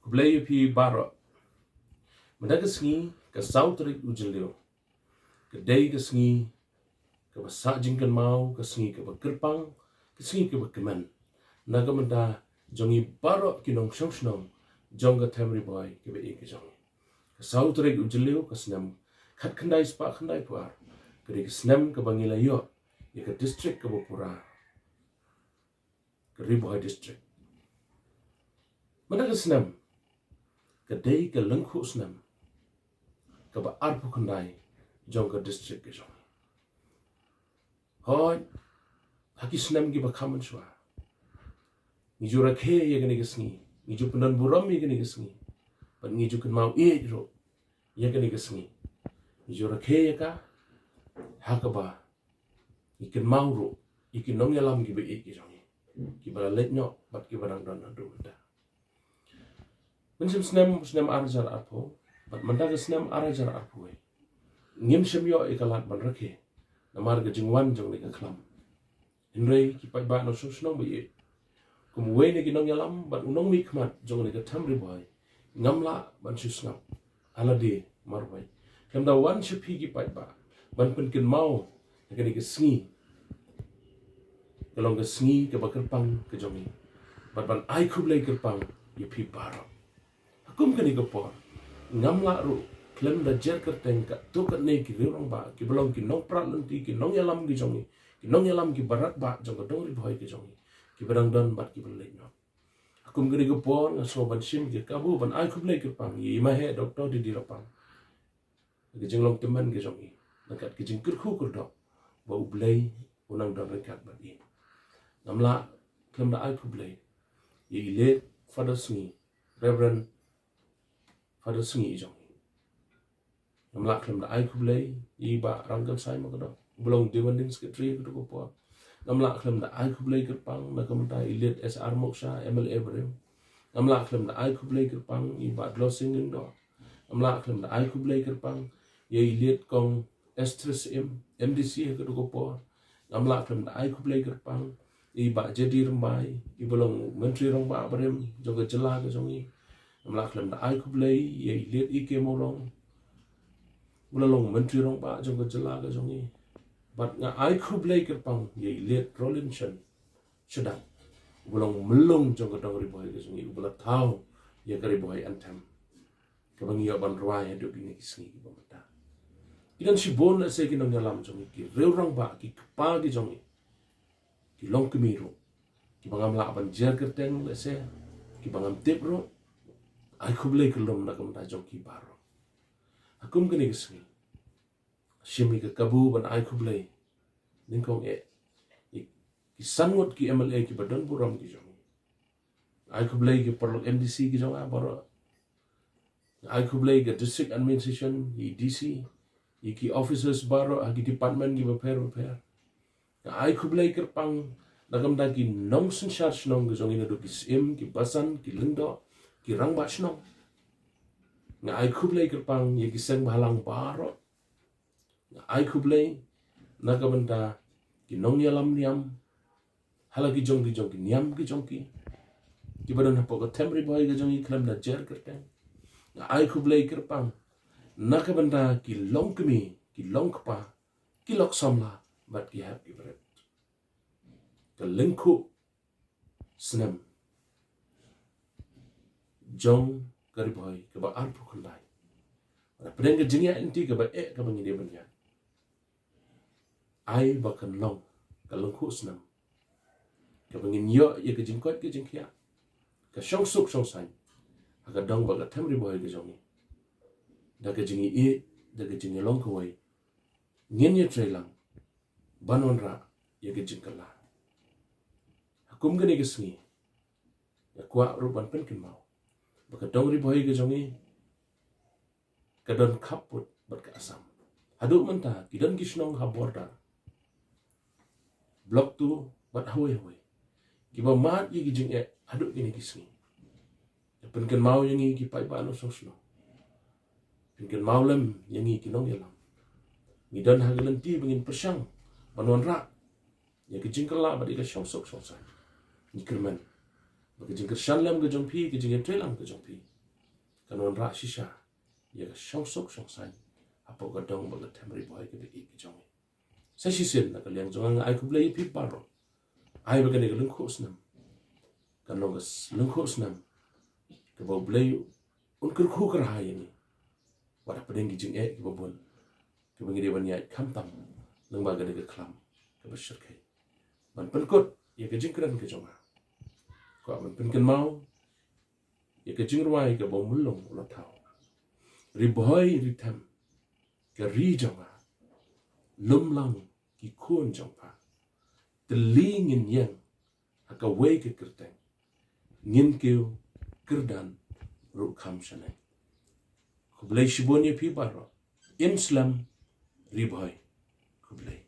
Khublei pi baro mendaga sengi ke sautrik ujilio ke dei ke sengi ke basa jingkan mau ke sengi ke berkerpang ke sengi ke berkeman naga menda jongi baro kinong song jong ke Ri-Bhoi ke be ke jongi ke sautrik ujilio ke senam khat khandai spa khandai puar ke senam ke bangilayo ya ke district ke Bopura ke Ri-Bhoi district mendaga senam ke dei ke lengku senam ke ba arpu khandai jong ke district ke jong hoi haki senam ki ba kaman shwa ngiju rakhe ye gani gesngi ngiju penan buram ye gani gesngi ban ngiju kan mau e ro ye gani gesngi ngiju rakhe ye ka hakaba ikan mau ro ikin nong yalam ki be e ki jong ki ba let nyo bat ki barang don adu da menjem senam arjar arpo bat mandaga senam arjar arpo ngim semyo ikalat ban rakhe namar ke jingwan jong ni ka klam inrei ki pai ba no susnong be e kumwe ni kinong yalam bat unong mi khmat jong ni ka Ri-Bhoi ngamla ban susnap alade marwai kamda wan chepi ki pai ba ban pen kin mau ka ni ka sngi kalong ka sngi ka bakerpang ka jong ni bat ban ai Khublei kerpang ye pi baro akum ka ni ka por ngamla ru klem da jer kerteng ka to ka ne ki rong ba ki belong ki nong prat nanti ki nong yalam ki jong ni ki nong yalam ki barat ba jong ka dong Ri-Bhoi ki jong ni ki barang don bat ki beleng no akum gani ko por nga so ban sim ki kabu ban ai Khublei kerpang yi ma he doktor di dirapang ki jinglong teman ki jong ni nakat ki jing kurkhu kurdo ba ublei unang don rekat bat ni namla klem da ai Khublei yi le father sngi reverend father sngi jong ni namla klem da ai Khublei yi ba rangkan sai ma ko belong demanding secretary ko por namla klem da ai Khublei kerpang na kamta ilet SR Moksha MLA Brem namla klem da ai Khublei kerpang i ba glossing do namla klem da ai Khublei kerpang ye ilet kong S3M MDC ko por namla klem da ai Khublei kerpang i ba jadi rembai i belong menteri rong ba Brem joga jela ke jongi namla klem da ai Khublei ye ilet IK molong belong menteri rong ba joga jela ke jongi bat nga ai Khublei kerpang ye ilet Rolinson sedang belong melong jong ka Ri-Bhoi ke sungi ubala thau ye ka Ri-Bhoi antem ke bangi ya ban ruai ya dok ini kisngi ki bamata idan si bon se ki nong yalam jong ki reurang ba ki kpa ki jong ki long kemiro ki bangam la ban jer kerteng le se ki bangam tip ro ai Khublei kelom na kam ta jong ki baro akum kene kisngi shimi ke kabu ban ai Khublei ningkong ki sangot ki MLA ki badan buram ki jong ai Khublei ki perlu MDC ki jong baro ai Khublei ki district administration ki DC ki officers baro ki department ki repair ai Khublei kerpang nagam da ki nong sensar snong ki jong ina do ki sim ki basan ki lengdo ki rangba snong nga ai Khublei kerpang ye ki seng balang baro ai Khublei nagam da ki nong yalam niam halagi jong ki niam ki jong ki badan hapo ka Ri-Bhoi ka jong klem da jer kerteng ai Khublei kerpang nakabanda ki long kemi ki long kpa ki lok samla bat ki happy bread ka lengku senam jong ka Ri-Bhoi ka ba arpu khandai ra preng ka jingya inti ka ba ka bangi de banya ai ba kan long ka lengku senam ka bangin yo ye ka jingkot ka jingkya ka shong suk shong sai ka dong ba ka Ri-Bhoi ka jong da ka jingi da ka jingi long ko wai ngin ye trailang banon ra ye ka jingkala akum gani ka sngi ya kwa rupan pen kin mau ba ka dong Ri-Bhoi ka jong ka don kaput bat ka asam hadu menta ki don ki snong ha border blok tu bat hawai ki ba mat ye ki jing hadu gini ki sngi pen kin mau yang ki pai ba no sosno pen mau lem yang ki nong yalam ni dan hagalan ti bengin persang banon ra ya ki jingkala ba ka sok sai ni kerman ba ki jingker shan lam ka jong pi ki jing trelang ka jong pi kanon ra shisha ya ka shong sok shong san apo ka dong ba ka tem Ri-Bhoi ka be ki jong sa shisin na ka liang jong ai Khublei pi paro ai ba ka ne ka lung khos nam kanon ka lung khos nam ka ba blei un kur khu kar ha yani wada pedeng ki jing ki ba bol ka ba ngi ban ya kham tam lung ba ka ne ka klam ka ba shir kai ban pen kot ya ka jing kran ka jong ko ban pen kan mau ya ka jing ruai ka ba mulong la thao Ri-Bhoi ri tham ka ri jong lum lang ki khon jong pa the ling in yang ka wei ka kerteng ngin keu kerdan ru kham shanai Khublei shibon ye pi baro Islam Ri-Bhoi Khublei